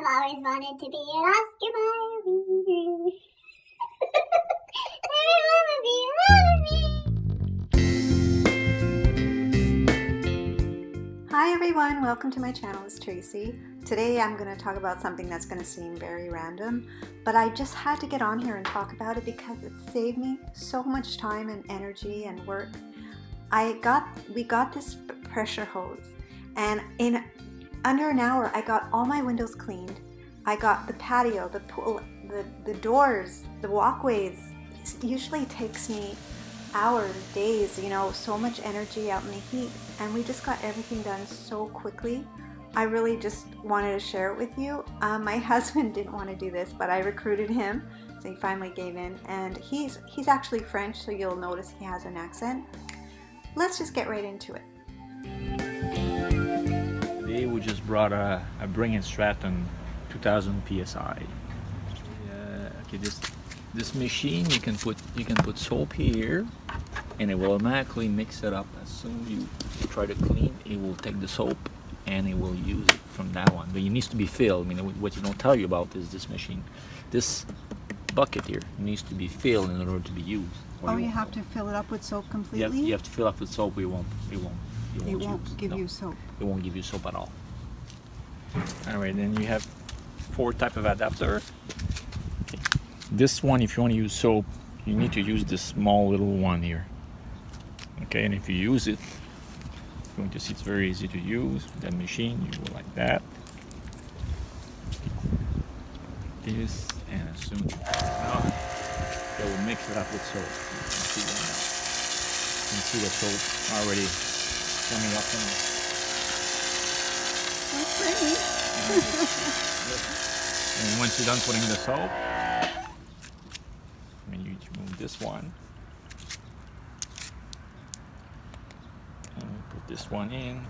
I've always wanted to be an Oscar Mayer reader. Everyone would be in love with me. Hi everyone, welcome to my channel. It's Tracy. Today I'm going to talk about something that's going to seem very random, but I just had to get on here and talk about it because it saved me so much time and energy and work. We got this pressure hose, and in under an hour I got all my windows cleaned. I got the patio, the pool, the doors, the walkways. It usually takes me hours, days, so much energy out in the heat, and we just got everything done so quickly. I really just wanted to share it with you. My husband didn't want to do this, but I recruited him, so he finally gave in, and he's actually French, so you'll notice he has an accent. Let's just get right into it. Today we just brought a Briggs Stratton 2000 psi. Okay, this machine you can put soap here, and it will automatically mix it up. As soon as you try to clean, it will take the soap and it will use it from that one. But it needs to be filled. I mean, what you don't tell you about is this machine. This bucket here needs to be filled in order to be used. Oh, you have to fill it up with soap completely? You have to fill up with soap. It won't give you soap. It won't give you soap at all. Alright, then you have 4 type of adapter. Okay. This one, if you want to use soap, you need to use this small little one here. Okay, and if you use it, you're going to see it's very easy to use. That machine, you go like that. This, and as soon as it will mix it up with soap. You can see the soap already coming up in it. That's pretty. And once you're done putting the soap, you remove this one. And put this one in.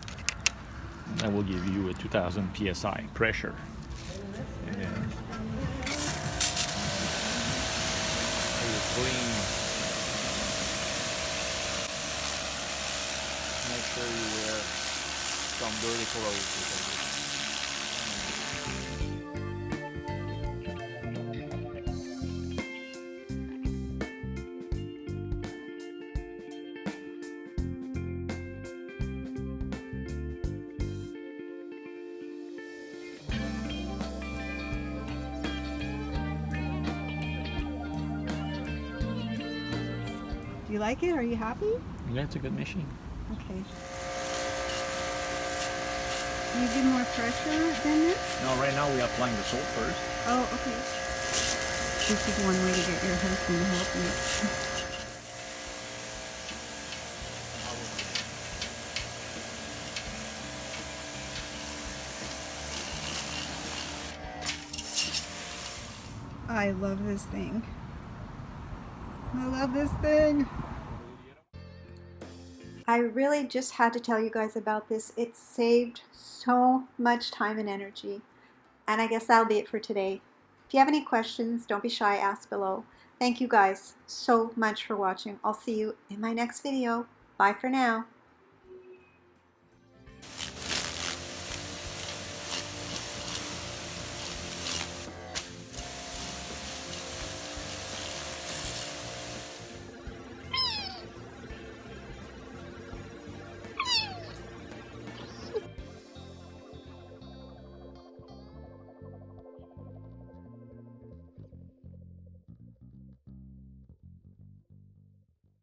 And that will give you a 2000 psi pressure. And then clean. Make sure you wear some dirty clothes. Do you like it? Are you happy? Yeah, it's a good machine. Okay. Can you give more pressure than this? No, right now we are applying the soap first. Oh, okay. This is one way to get your husband to help you. I love this thing. I love this thing. I really just had to tell you guys about this. It saved so much time and energy. And I guess that'll be it for today. If you have any questions, don't be shy, ask below. Thank you guys so much for watching. I'll see you in my next video. Bye for now.